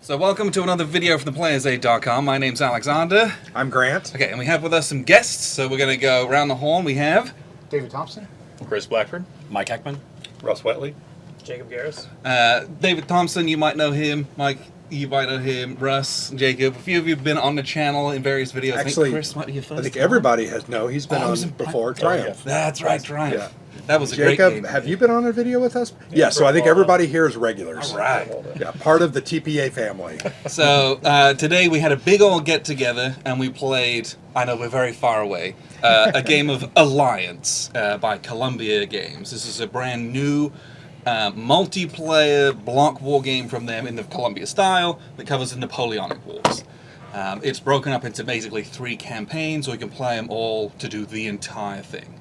So welcome to another video from theplayersaid.com. My name's Alexander. I'm Grant. Okay, and we have with us some guests, so we're going to go around the horn. We have David Thompson. Chris Blackford. Mike Heckman. Russ Wetley. Jacob Garris. David Thompson, you might know him. Mike, you might know him. Russ, Jacob. A few of you have been on the channel in various videos. Actually, I think Chris might be your first. I think everybody has. No, he's been on before. Triumph. That's right, Triumph. Yeah. That was a great Jacob, game. have you been on a video with us? Yeah, so I think everybody here is regulars. All right. Yeah, part of the TPA family. So today we had a big old get together and we played, I know we're very far away, a game of Alliance by Columbia Games. This is a brand new multiplayer block war game from them in the Columbia style that covers the Napoleonic Wars. It's broken up into basically 3 campaigns, or you can play them all to do the entire thing.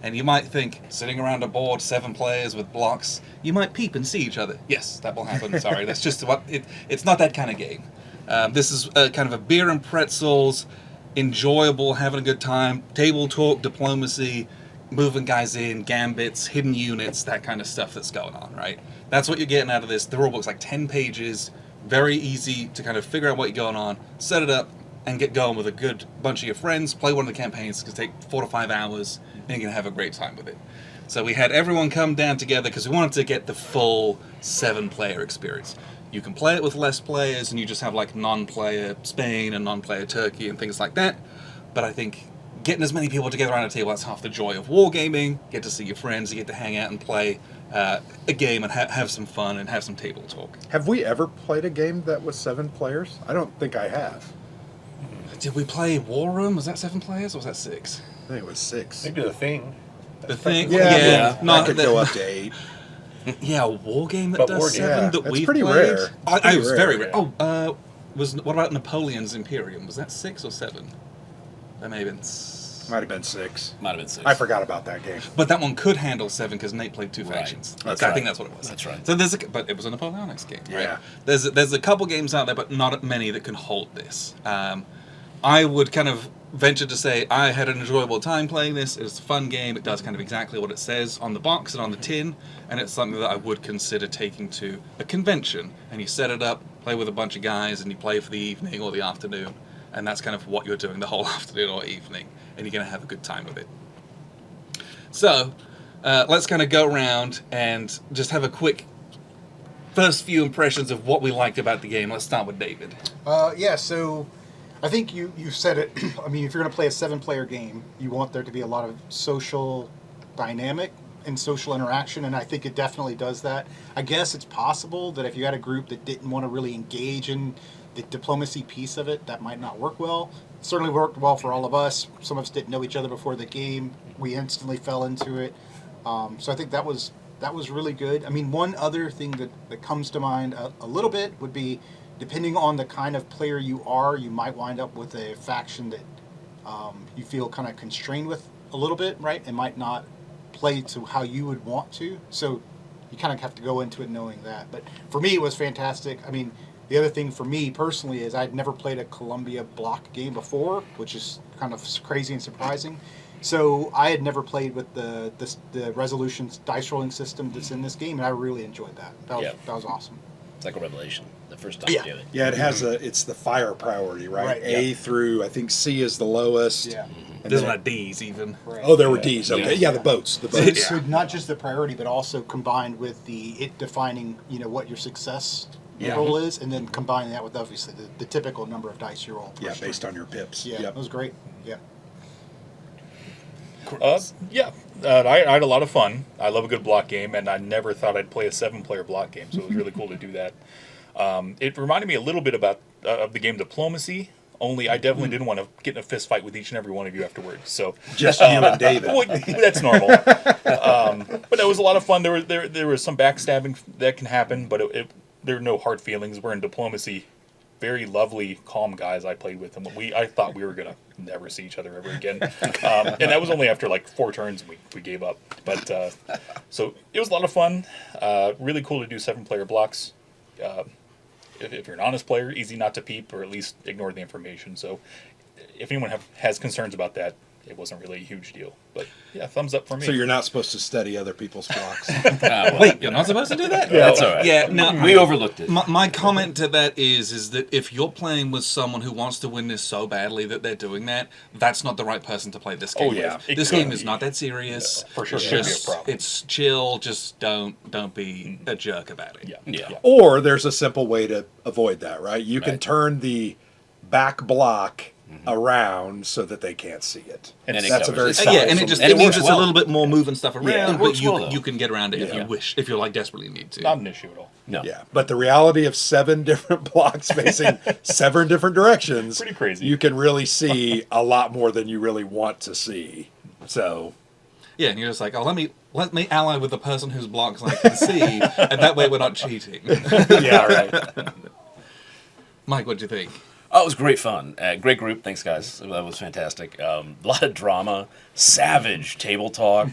And you might think, sitting around a board, 7 players with blocks, you might peep and see each other. Yes, that will happen. Sorry, that's just what it's not that kind of game. This is kind of a beer and pretzels, enjoyable, having a good time, table talk, diplomacy, moving guys in, gambits, hidden units, that kind of stuff that's going on, right? That's what you're getting out of this. The rulebook's like 10 pages, very easy to kind of figure out what you're going on, set it up, and get going with a good bunch of your friends. Play one of the campaigns. It's going to take 4 to 5 hours, and you're going to have a great time with it. So we had everyone come down together because we wanted to get the full 7-player experience. You can play it with less players, and you just have like non-player Spain and non-player Turkey and things like that. But I think getting as many people together around a table, that's half the joy of wargaming. Get to see your friends, you get to hang out and play a game and have some fun and have some table talk. Have we ever played a game that was 7 players? I don't think I have. Did we play War Room? Was that 7 players or was that 6? I think it was 6. Maybe the thing. The thing? Yeah, not that could go up to 8. Yeah, a war game that But does war game, 7 yeah, that that's we pretty played? rare. It was rare. very rare. Oh, what about Napoleon's Imperium? Was that 6 or 7? That may have been... Might have been 6. Might have been 6. I forgot about that game. But that one could handle 7 because Nate played 2 Right. factions. That's I right. think that's what it was. That's right. So but it was a Napoleonic's game, right? Yeah. There's a couple games out there, but not many that can hold this. I would kind of venture to say I had an enjoyable time playing this. It's a fun game. It does kind of exactly what it says on the box and on the tin, and it's something that I would consider taking to a convention. And you set it up, play with a bunch of guys, and you play for the evening or the afternoon, and that's kind of what you're doing the whole afternoon or evening, and you're going to have a good time with it. So, let's kind of go around and just have a quick first few impressions of what we liked about the game. Let's start with David. So I think you said it. I mean, if you're going to play a 7-player game, you want there to be a lot of social dynamic and social interaction, and I think it definitely does that. I guess it's possible that if you had a group that didn't want to really engage in the diplomacy piece of it, that might not work well. It certainly worked well for all of us. Some of us didn't know each other before the game. We instantly fell into it. So I think that was really good. I mean, one other thing that comes to mind a little bit would be, depending on the kind of player you are, you might wind up with a faction that you feel kind of constrained with a little bit, right? It might not play to how you would want to. So you kind of have to go into it knowing that. But for me, it was fantastic. I mean, the other thing for me personally is I'd never played a Columbia block game before, which is kind of crazy and surprising. So I had never played with the resolutions dice rolling system that's in this game, and I really enjoyed that. That was awesome. It's like a revelation. The first time you do it. Yeah, it has it's the fire priority, right? Right, A through, I think C is the lowest. Yeah. And There's then- not D's even. Right. Oh, there were D's. Okay, yeah, the boats. The boats. So not just the priority, but also combined with it defining, what your success roll is, and then combining that with obviously the typical number of dice you roll. Yeah, based on your pips. Yeah, Yep. it was great. Yeah. I had a lot of fun. I love a good block game, and I never thought I'd play a 7-player block game, so it was really cool to do that. It reminded me a little bit about of the game Diplomacy, only I definitely didn't want to get in a fist fight with each and every one of you afterwards. So Just you and David. well, that's normal. But it was a lot of fun. There was some backstabbing that can happen, but there were no hard feelings. We're in Diplomacy. Very lovely, calm guys I played with, and I thought we were gonna never see each other ever again. And that was only after like 4 turns and we gave up. But so it was a lot of fun. Really cool to do 7-player blocks. If you're an honest player, easy not to peep or at least ignore the information. So if anyone has concerns about that, it wasn't really a huge deal. But yeah, thumbs up for me. So you're not supposed to study other people's blocks. Well, Wait, you're not supposed to do that? that's all right. Yeah, no. We overlooked it. My comment to that is that if you're playing with someone who wants to win this so badly that they're doing that, that's not the right person to play this game Oh, yeah. with. It This could game be. is not that serious. No, for sure It's it could be a just problem. it's chill. Just don't be a jerk about it. Yeah. Yeah. Or there's a simple way to avoid that, right? You can Right. turn the back block around so that they can't see it. And it That's a very covers it. Yeah, and it just And it means works it's well. a little bit more moving stuff around, Yeah, it but works you well, though. you can get around it if Yeah. you wish, if you like desperately need to. Not an issue at all. No. Yeah, but the reality of 7 different blocks facing 7 different directions, Pretty crazy. You can really see a lot more than you really want to see. So, Yeah, and you're just like, oh, let me ally with the person whose blocks I can see, and that way we're not cheating. yeah, right. Mike, what do you think? Oh, it was great fun. Great group. Thanks, guys. That was fantastic. A lot of drama, savage table talk,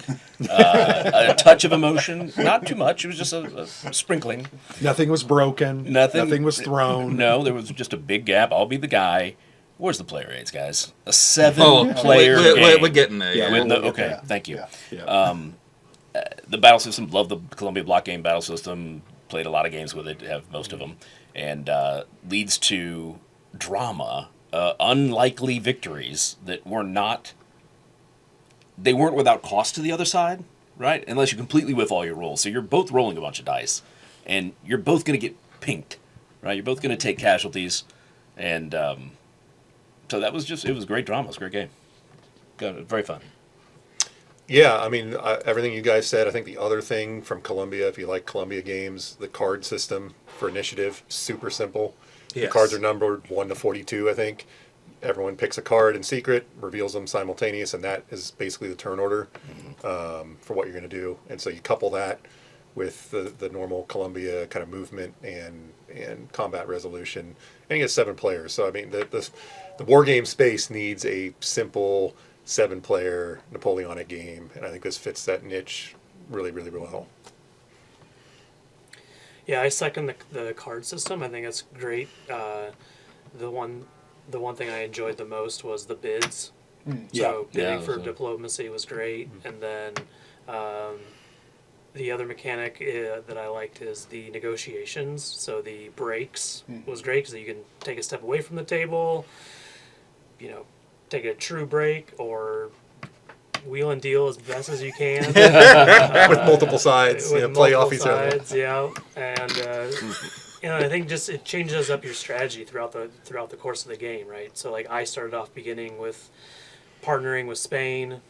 a touch of emotion. Not too much. It was just a sprinkling. Nothing was broken. Nothing was thrown. No, there was just a big gap. I'll be the guy. Where's the player aids, guys? A Oh, 7-player we're game. getting there. Yeah, Yeah, With the- we'll get okay, there. thank you. Yeah. The battle system, love the Columbia block game battle system. Played a lot of games with it, have most of them, and leads to drama, unlikely victories that were not. They weren't without cost to the other side, right? Unless you completely whiff all your rolls, so you're both rolling a bunch of dice, and you're both going to get pinked, right? You're both going to take casualties, and so that was it was great drama. It was a great game. Very fun. Yeah, I mean, everything you guys said. I think the other thing from Columbia, if you like Columbia games, the card system for initiative, super simple. Yes. The cards are numbered 1 to 42, I think. Everyone picks a card in secret, reveals them simultaneous, and that is basically the turn order for what you're going to do. And so you couple that with the normal Columbia kind of movement and combat resolution, and you get 7 players. So I mean, the war game space needs a simple 7-player Napoleonic game, and I think this fits that niche really, really well. Yeah, I second the card system. I think it's great. The one thing I enjoyed the most was the bids. So bidding for diplomacy was great, and then the other mechanic that I liked is the negotiations. So the breaks was great because you can take a step away from the table. Take a true break or wheel and deal as best as you can. With multiple sides, With play off multiple each other. sides, yeah, and I think just it changes up your strategy throughout the course of the game, right? So like I started off beginning with partnering with Spain.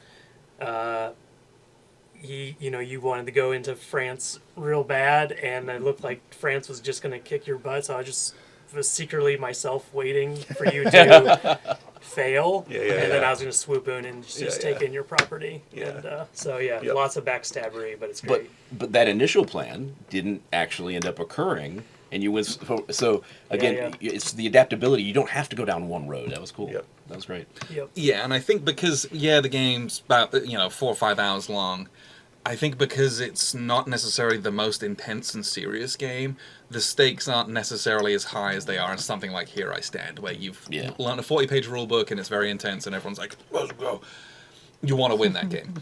You wanted to go into France real bad, and it looked like France was just going to kick your butt. So I just was secretly myself waiting for you to fail, Yeah, and then yeah. I was going to swoop in and just take in your property. Yeah. And so yeah, Yep. lots of backstabbery, but it's But great. but that initial plan didn't actually end up occurring, and you went so again. Yeah. It's the adaptability. You don't have to go down one road. That was cool. Yep. That was great. Yep. Yeah, and I think because the game's about 4 or 5 hours long. I think because it's not necessarily the most intense and serious game, the stakes aren't necessarily as high as they are in something like Here I Stand, where you've learned a 40-page rule book and it's very intense and everyone's like, let's go. You want to win that game.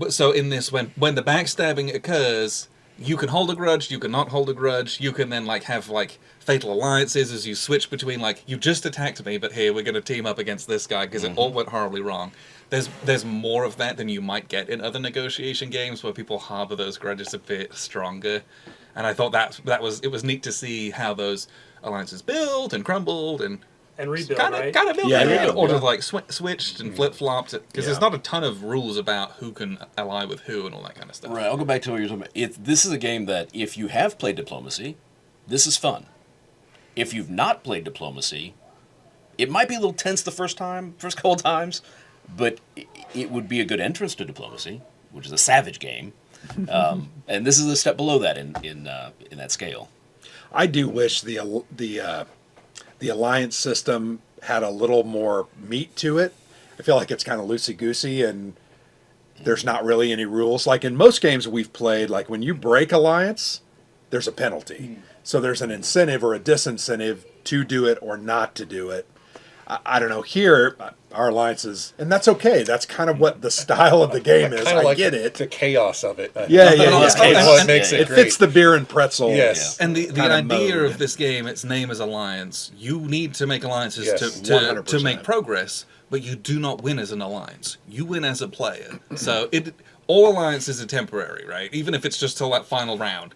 So in this, when the backstabbing occurs, you can hold a grudge, you can not hold a grudge, you can then have fatal alliances as you switch between you just attacked me, but here we're going to team up against this guy because it all went horribly wrong. There's more of that than you might get in other negotiation games where people harbor those grudges a bit stronger, and I thought it was neat to see how those alliances built and crumbled and rebuild, kind right? of built, Yeah, yeah, rebuild, or yeah. just switched and flip flopped because there's not a ton of rules about who can ally with who and all that kind of stuff. Right. I'll go back to what you're talking about. This is a game that if you have played diplomacy, this is fun. If you've not played diplomacy, it might be a little tense the first couple of times, but it would be a good entrance to diplomacy, which is a savage game. And this is a step below that in that scale. I do wish the alliance system had a little more meat to it. I feel like it's kind of loosey-goosey and there's not really any rules. Like in most games we've played, like when you break alliance, there's a penalty. So there's an incentive or a disincentive to do it or not to do it. I don't know. Here, our alliance is, and that's okay. That's kind of what the style of the game is. Kinda I like get it. The chaos of it. Yeah, yeah, Well, yeah. it's What and- makes it It great. fits the beer and pretzel. Yes. And the kind of idea mode. of this game, its name is Alliance. You need to make alliances Yes, to 100%. make progress, but you do not win as an alliance. You win as a player. So all alliances are temporary, right? Even if it's just till that final round,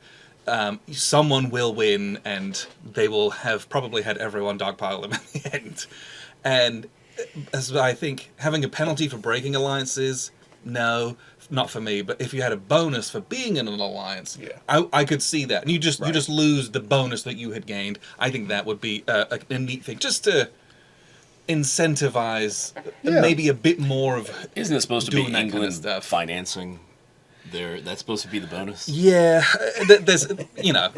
someone will win, and they will have probably had everyone dogpile them at the end. And as I think having a penalty for breaking alliances, no, not for me. But if you had a bonus for being in an alliance, Yeah. I could see that. And you just Right. lose the bonus that you had gained. I think that would be a neat thing, just to incentivize Yeah. maybe a bit more of. Isn't it supposed to doing be that kind of England stuff. financing? That's supposed to be the bonus. Yeah, there's Yeah.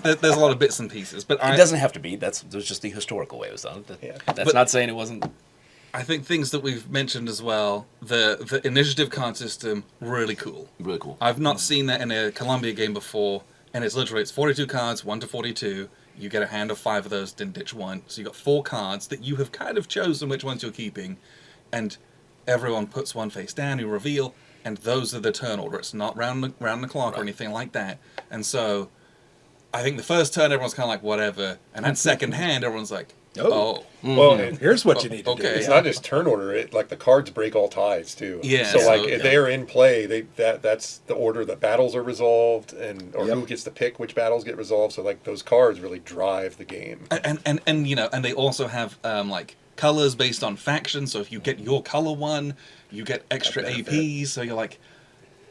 there's a lot of bits and pieces, but It doesn't have to be. There's just the historical way it was done. Yeah. That's But- not saying it wasn't. I think things that we've mentioned as well. The initiative card system, really cool. Really cool. I've not seen that in a Columbia game before, and it's 42 cards, 1 to 42. You get a hand of 5 of those, then ditch 1. So you've got 4 cards that you have kind of chosen which ones you're keeping, and everyone puts one face down, you reveal, and those are the turn order. It's not round the clock or anything like that. And so I think the first turn, everyone's kind of like, whatever, and that second hand, everyone's like, oh. Well, Here's what you need to do. Okay. it's not just turn order. It like the cards break all ties too. Yeah, So so, like yeah. if they are in play, that's the order that battles are resolved, or Yep. who gets to pick which battles get resolved. So like those cards really drive the game. And you know, and they also have like colors based on faction. So if you get your color one, you get extra benefit. APs. So you're like,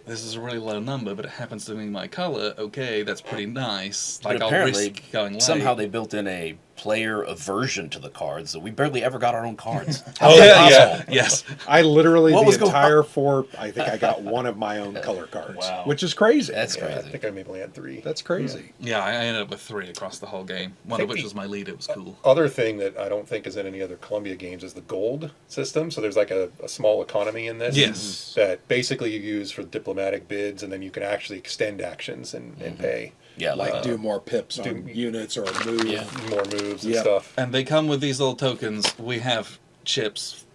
this is a really low number, but it happens to be my color. Okay, that's pretty nice. But Like I'll apparently, risk going late. somehow they built in a player aversion to the cards that we barely ever got our own cards. Oh yeah. Yes. I literally What was the going entire 4. I think I got one of my own color cards, Wow. which is crazy. That's Yeah, I crazy. think I maybe only had 3. That's crazy. Yeah, I ended up with 3 across the whole game. One of think which the- was my lead. It was cool. Other thing that I don't think is in any other Columbia games is the gold system. So there's like a small economy in this. Yes. That basically you use for diplomatic bids, and then you can actually extend actions and pay Yeah, Like do more pips do- on units or move. Yeah. more moves and Yep. stuff. And they come with these little tokens. We have chips.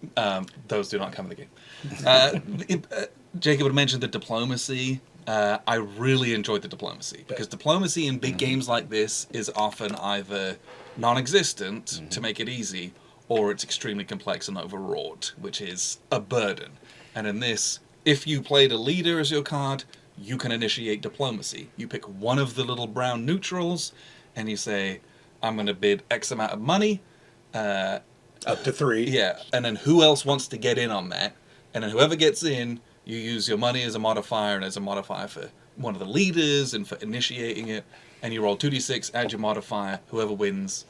Those do not come with the game. Jacob had mentioned the diplomacy. I really enjoyed the diplomacy because diplomacy in big games like this is often either non-existent to make it easy, or it's extremely complex and overwrought, which is a burden. And in this, if you played a leader as your card, you can initiate diplomacy. You pick one of the little brown neutrals, and you say, I'm going to bid X amount of money. Up to 3. Yeah, and then who else wants to get in on that? And then whoever gets in, you use your money as a modifier and as a modifier for one of the leaders and for initiating it. And you roll 2d6, add your modifier. Whoever wins,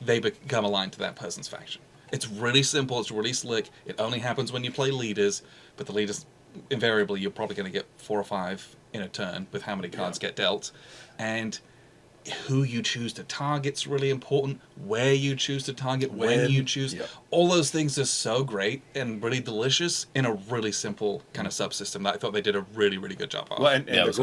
they become aligned to that person's faction. It's really simple. It's really slick. It only happens when you play leaders, but the leaders, invariably, you're probably going to get 4 or 5 in a turn with how many cards get dealt. And who you choose to target's really important. Where you choose to target, when you choose. Yep. All those things are so great and really delicious in a really simple kind of subsystem that I thought they did a really, really good job of. Well, and Yeah, it was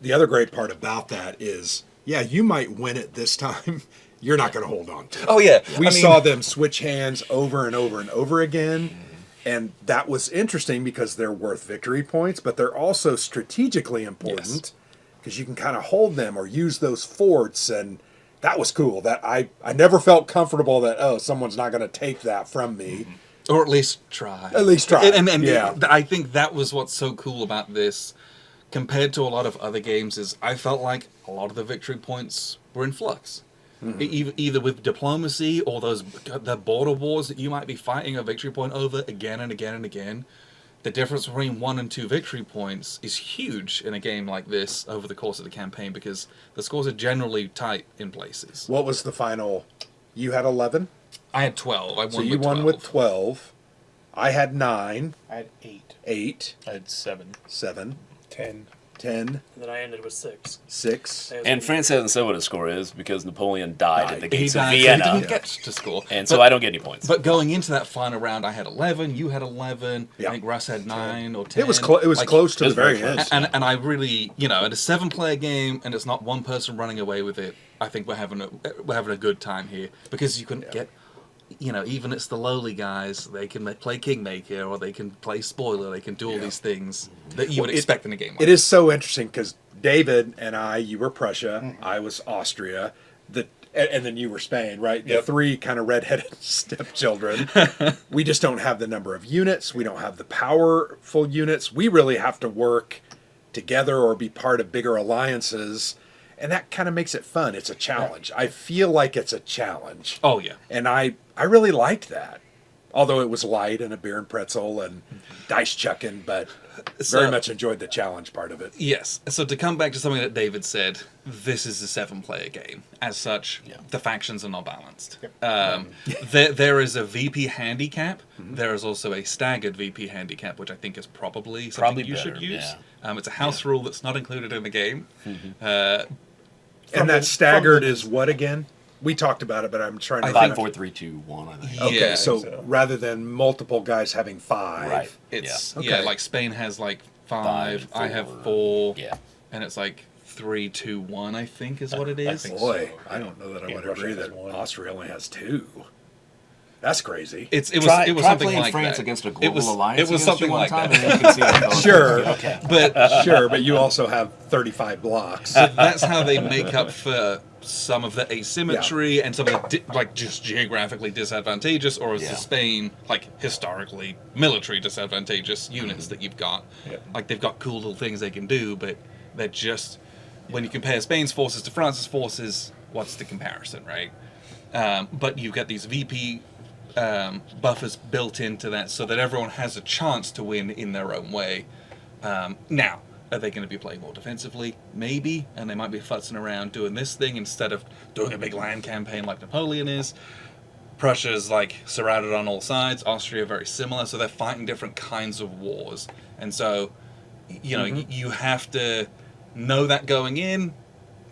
the other great part about that is, yeah, you might win it this time. You're not going to hold on to it. Oh yeah, We saw them switch hands over and over and over again. And that was interesting because they're worth victory points, but they're also strategically important because you can kind of hold them or use those forts. And that was cool. That I never felt comfortable that, oh, someone's not going to take that from me. Or at least try. At least try. And Yeah. I think that was what's so cool about this compared to a lot of other games is I felt like a lot of the victory points were in flux. Either with diplomacy or the border wars that you might be fighting a victory point over again and again and again. The difference between 1 and 2 victory points is huge in a game like this over the course of the campaign because the scores are generally tight in places. What was the final? You had 11? I had 12. I won So you with 12. won with 12. I had 9, I had 8. 8, I had 7. 7, 10. 10, And then I ended with 6. 6. And France hasn't said what his score is because Napoleon died at the He gates of died, so he Vienna, didn't get to score. and so I don't get any points. But going into that final round, I had 11. You had 11. Yeah. I think Russ had 9 or 10. It was close to it the was very very end. close. And I really, you know, at a 7-player game, and it's not one person running away with it. I think we're having a good time here because you can get even it's the lowly guys, they can play Kingmaker or they can play Spoiler. They can do all these things that you would expect in a game. Like It is so interesting because David and I, you were Prussia, I was Austria, and then you were Spain, right? The Yep. three kind of redheaded stepchildren. We just don't have the number of units. We don't have the powerful units. We really have to work together or be part of bigger alliances. And that kind of makes it fun. It's a challenge. I feel like it's a challenge. Oh yeah. And I really liked that. Although it was light and a beer and pretzel and dice chucking, but very So- much enjoyed the challenge part of it. Yes. So to come back to something that David said, this is a 7-player game. As such, the factions are not balanced. There is a VP handicap. There is also a staggered VP handicap, which I think is probably something Probably you should better, use. yeah. It's a house rule that's not included in the game. And that staggered is what again? We talked about it, but I'm trying to. I Five, think- four, three, two, one. I think. Okay, Yeah, so rather than multiple guys having 5, Right. It's Yeah. Okay. like Spain has like 5. Five, I have 4. 4. Yeah. And it's like 3, 2, 1. I think is what it is. think boy, So, I don't know that I yeah, would Russia agree has that 1. Austria only has 2. That's crazy. It was Try something playing like France that. against a It global was, alliance. It was against something you one like time, that. And then you can see it. Sure. Okay. But Sure, but you also have 35 blocks. that's how they make up for some of the asymmetry and some of the like just geographically disadvantageous, or as Yeah. the Spain like historically military disadvantageous units that you've got. Yeah. Like they've got cool little things they can do, but they're just when you compare Spain's forces to France's forces, what's the comparison, right? But you've got these VP buffers built into that so that everyone has a chance to win in their own way. Now, are they going to be playing more defensively? Maybe, and they might be futzing around doing this thing instead of doing a big land campaign like Napoleon is. Prussia's like surrounded on all sides. Austria very similar, so they're fighting different kinds of wars, and so you have to know that going in.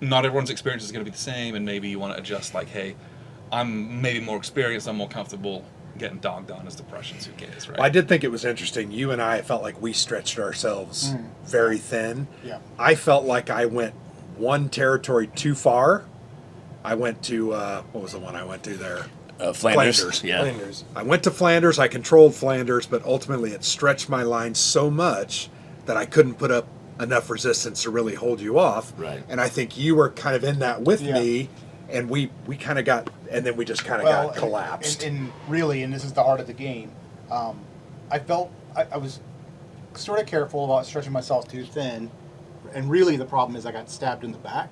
Not everyone's experience is going to be the same, and maybe you want to adjust. Like, hey, I'm maybe more experienced. I'm more comfortable getting dogged on as the Prussians. Who cares, right? I did think it was interesting. You and I felt like we stretched ourselves very thin. Yeah. I felt like I went one territory too far. I went to, what was the one I went to there? Flanders. Flanders. Yeah. Flanders. I went to Flanders, I controlled Flanders, but ultimately it stretched my line so much that I couldn't put up enough resistance to really hold you off. Right. And I think you were kind of in that with Yeah. me, and we kind of got, and then we just kind of got collapsed. And really, and this is the heart of the game, I felt I was sort of careful about stretching myself too thin. And really, the problem is I got stabbed in the back.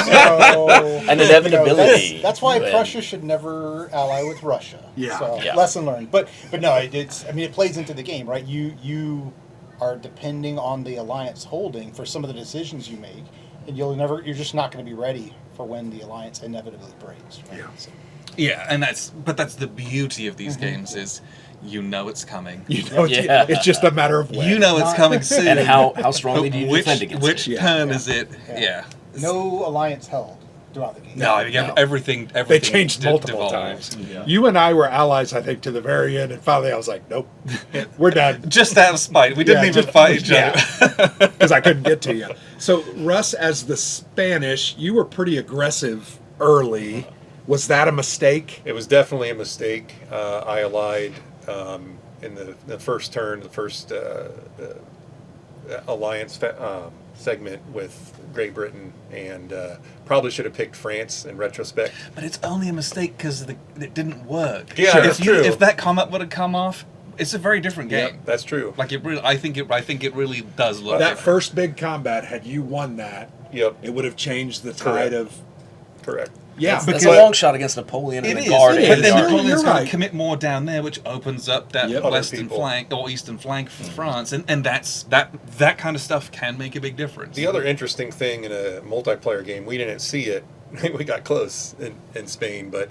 So, An inevitability. that's why when- Prussia should never ally with Russia. Yeah. So, Yeah. lesson learned. But no, it's. I mean, it plays into the game, right? You are depending on the alliance holding for some of the decisions you make, and you're just not going to be ready for when the alliance inevitably breaks. Right? Yeah. So, Yeah, and that's the beauty of these games is it's coming. Yeah. It's just a matter of when. It's coming soon. And how strongly do you which defend against which it? turn is it? Yeah. no alliance held throughout the game. No, I mean, No. everything. They changed multiple devolved. times. You and I were allies, I think, to the very end, and finally I was like, nope, we're done. Just out of spite, we didn't Yeah, even just- fight each yeah. other. Because I couldn't get to you. So, Russ, as the Spanish, you were pretty aggressive early. Was that a mistake? It was definitely a mistake. I allied in the first turn, the first alliance segment with Great Britain, and probably should have picked France in retrospect. But it's only a mistake because it didn't work. Yeah, Sure. if that's true. If that come up would have come off, it's a very different game. Yep, that's true. Like it really, I think it really does look That different. first big combat, had you won that, Yep, it would have changed the Correct. tide of. correct. Yeah, That's because a long shot against Napoleon and It the is, guard. it and but is. then the You're Napoleon's going right. to commit more down there, which opens up that Yep. Other western people. flank or eastern flank for France, and that kind of stuff can make a big difference. The other interesting thing in a multiplayer game, we didn't see it. We got close in Spain, but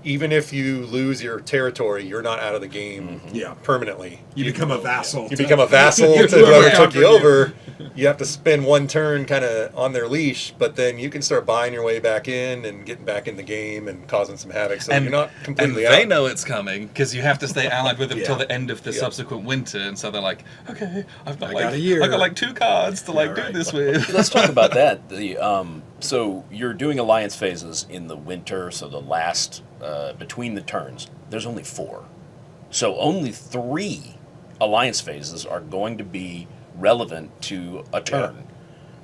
even if you lose your territory, you're not out of the game Yeah. permanently. you become a vassal. You become a vassal to Whoever whoever took conquered you you. over. You have to spend one turn kind of on their leash, but then you can start buying your way back in and getting back in the game and causing some havoc. So you're not completely and they out. know it's coming because you have to stay allied with them till Yeah. the end of the Yeah. subsequent winter, and so they're like, okay, I've got I like got a year. I got like 2 cards to like right. do this with. Let's talk about that. So you're doing alliance phases in the winter, so the last between the turns, there's only 4. So only 3 alliance phases are going to be relevant to a turn,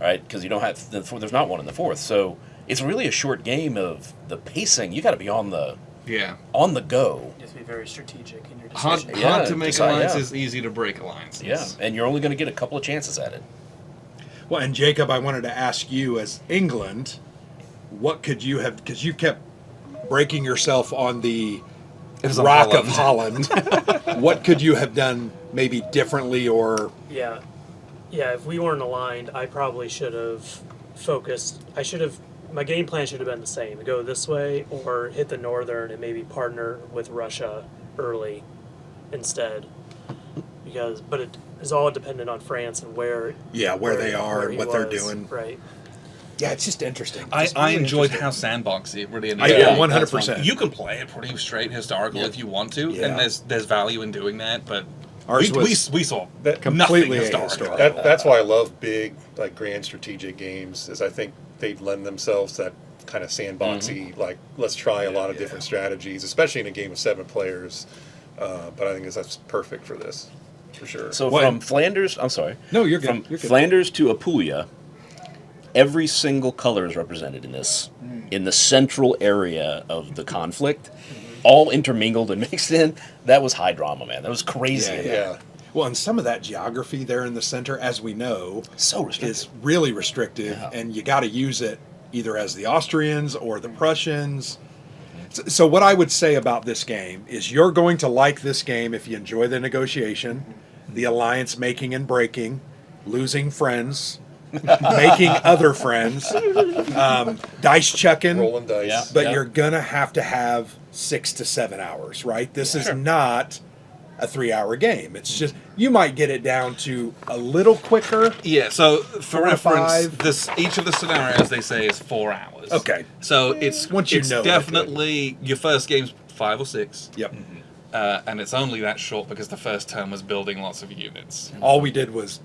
right? Because you don't have there's not one in the 4th. So it's really a short game of the pacing. You got to be on the go. You have to be very strategic in your Hard, decision. Yeah, hard to make decide, alliances, easy to break alliances. Yeah, and you're only going to get a couple of chances at it. Well, and Jacob, I wanted to ask you, as England, what could you have? Because you kept breaking yourself on the It was on Rock of Holland. What could you have done maybe differently, or Yeah. Yeah, if we weren't aligned, I probably should have focused. My game plan should have been the same: go this way or hit the northern and maybe partner with Russia early instead. But it is all dependent on France and where they are and he what they're was. doing? Right. Yeah, it's just interesting. I Just really enjoyed interesting. how sandboxy it really ended I up did, being. 100%. You can play it pretty straight historical if you want to, Yeah. and there's value in doing that. But Ours we was saw that completely nothing historical. ahistorical. That's why I love big, like grand strategic games. Is I think they lend themselves to that kind of sandboxy. Like, let's try a lot of different strategies, especially in a game of 7 players. But I think that's perfect for this, for sure. So What- from Flanders, I'm sorry. No, you're good. From You're good. Flanders to Apulia, every single color is represented in this, in the central area of the conflict, all intermingled and mixed in. That was high drama, man. That was crazy. yeah. Well, and some of that geography there in the center, as we know, So restricted. is really restrictive, Yeah. and you got to use it either as the Austrians or the Prussians. So what I would say about this game is you're going to like this game if you enjoy the negotiation, the alliance making and breaking, losing friends, making other friends, dice chucking. Rolling dice. Yeah. But you're gonna have to have 6 to 7 hours, right? This is not a 3-hour game. It's just you might get it down to a little quicker. Yeah, so for 4 to reference, 5. each of the scenarios they say is 4 hours. Okay. So it's Once you it's know it, definitely your first game's 5 or 6. Yep. And it's only that short because the first turn was building lots of units. All we did was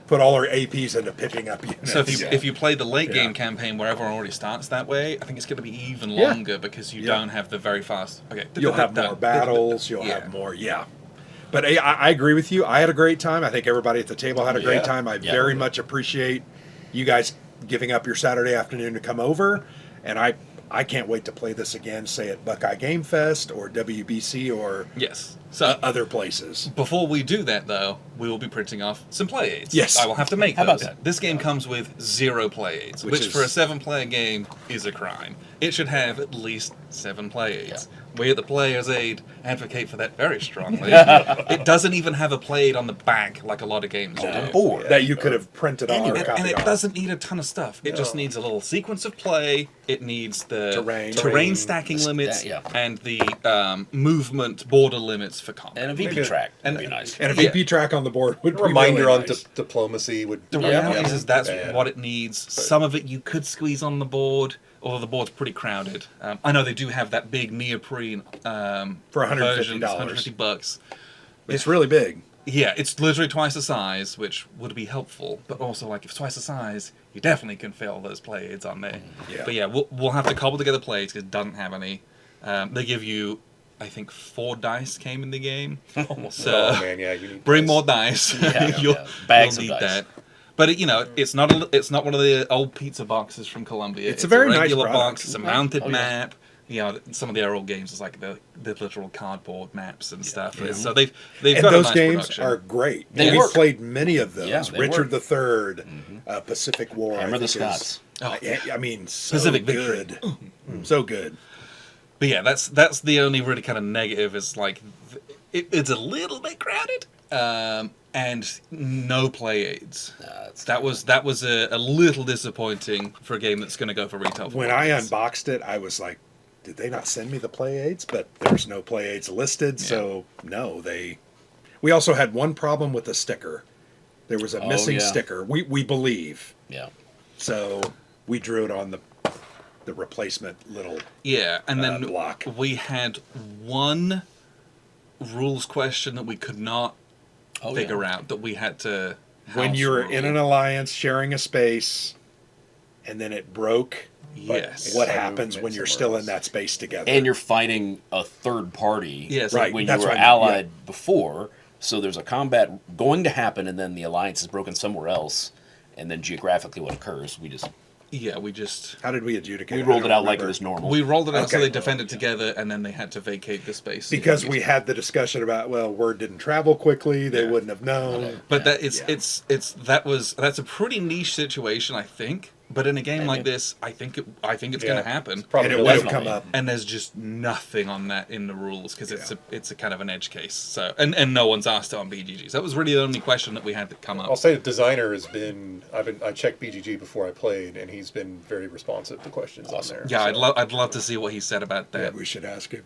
put all our APs into picking up units. So if you play the late Yeah. game campaign where everyone already starts that way, I think it's going to be even Yeah. longer because you Yeah. don't have the very fast. Okay, you'll have more battles. You'll have more. Yeah. But I agree with you. I had a great time. I think everybody at the table had a great Yeah. time. I Yeah. very much appreciate you guys giving up your Saturday afternoon to come over, and I can't wait to play this again, say at Buckeye Game Fest or WBC or Yes. So other places. before we do that, though, we will be printing off some play aids. Yes. I will have to make How those. about that? This game comes with 0 play aids, Which which is- for a 7-player game is a crime. It should have at least 7 play aids. We at the Player's Aid advocate for that very strongly. It doesn't even have a play aid on the back like a lot of games do. Board. That you could have printed off or And copied it off. doesn't need a ton of stuff. It just needs a little sequence of play. It needs the Terrain. stacking limits yeah. and the movement border limits for combat. And a VP track. That'd be nice. And a VP track on the board would A be reminder really on nice. diplomacy would. The Yeah, reality yeah. is that's Yeah. what it needs. Some of it you could squeeze on the board, although the board's pretty crowded. I know they do have that big neoprene For $150. version, $150. It's really big. Yeah, it's literally twice the size, which would be helpful. But also, like, if it's twice the size, you definitely can fill those play aids on there. Yeah. But yeah, we'll have to cobble together play aids because it doesn't have any. They give you, I think, 4 dice came in the game. So Oh man, yeah, you need bring dice. more dice. Yeah, you'll, yeah. Bags you'll of need dice. that. But it's not one of the old pizza boxes from Columbia. It's a very nice regular product. box. It's a mounted Oh, yeah. map. You know, some of the old games is like the literal cardboard maps and stuff. So they've And got those a nice games production. are great. They We've work. played many of those. Yeah, they Richard work. III, Pacific War. Hammer I the think is- Scots. Oh. I mean, so Pacific Victory. good. So good. But yeah, that's the only really kind of negative is like it's a little bit crowded and no play aids. That was a little disappointing for a game that's going to go for retail. When I unboxed it, I was like, did they not send me the play aids? But there's no play aids listed, so no, they. We also had one problem with the sticker. There was a missing yeah. sticker. We believe. Yeah. So we drew it on the replacement little. Yeah, and then block. we had one rules question that we could not figure out that we had to. When house you're rule. in an alliance sharing a space, and then it broke Yes. what Yeah. happens when you're still in that space together. And you're fighting a third party Yes. Right. when you That's were what I mean, allied before. So there's a combat going to happen, and then the alliance is broken somewhere else, and then geographically what occurs, we just Yeah, we just How did we adjudicate? we I rolled don't it out like it remember. was normal. we rolled it out so Okay. they defended together, and then they had to vacate the space Because we had the discussion about, well, word didn't travel quickly, they Yeah. wouldn't have known. But that it's Yeah. that's a pretty niche situation, I think. But in a game like this, I think it's Yeah. going to happen. Probably And it does. would have Definitely. come up. And there's just nothing on that in the rules because Yeah. it's a kind of an edge case. So and no one's asked it on BGGs. That was really the only question that we had to come up. I'll say the designer has been. I checked BGG before I played, and he's been very responsive to questions on there. Yeah, so. I'd love to see what he said about Yeah, that. we should ask him.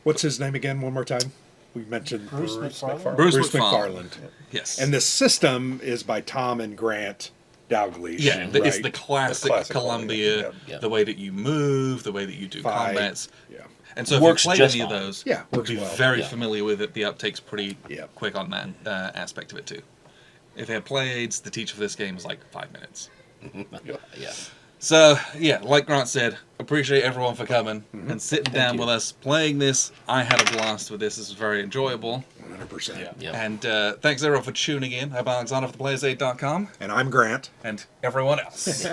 What's his name again? One more time. We mentioned Bruce McFarlane? Bruce Bruce McFarlane. McFarland. Yes. And the system is by Tom and Grant Dalglish. yeah, right? it's the classic, classic Columbia, one, yeah. the way that you move, the way that you do Fight. combats. Yeah. And so Works if you played just any of fine. those, Yeah, would works be well. very Yeah. familiar with it. The uptake's pretty Yeah. quick on that aspect of it too. If they had play aids, the teach of this game is like 5 minutes. yeah. So yeah, like Grant said, appreciate everyone for coming and sitting down you. with us, playing this. I had a blast with this. This was very enjoyable. 100%. Yeah. Yep. And thanks everyone for tuning in. I'm Alexander for theplayersaid.com And I'm Grant. and everyone else.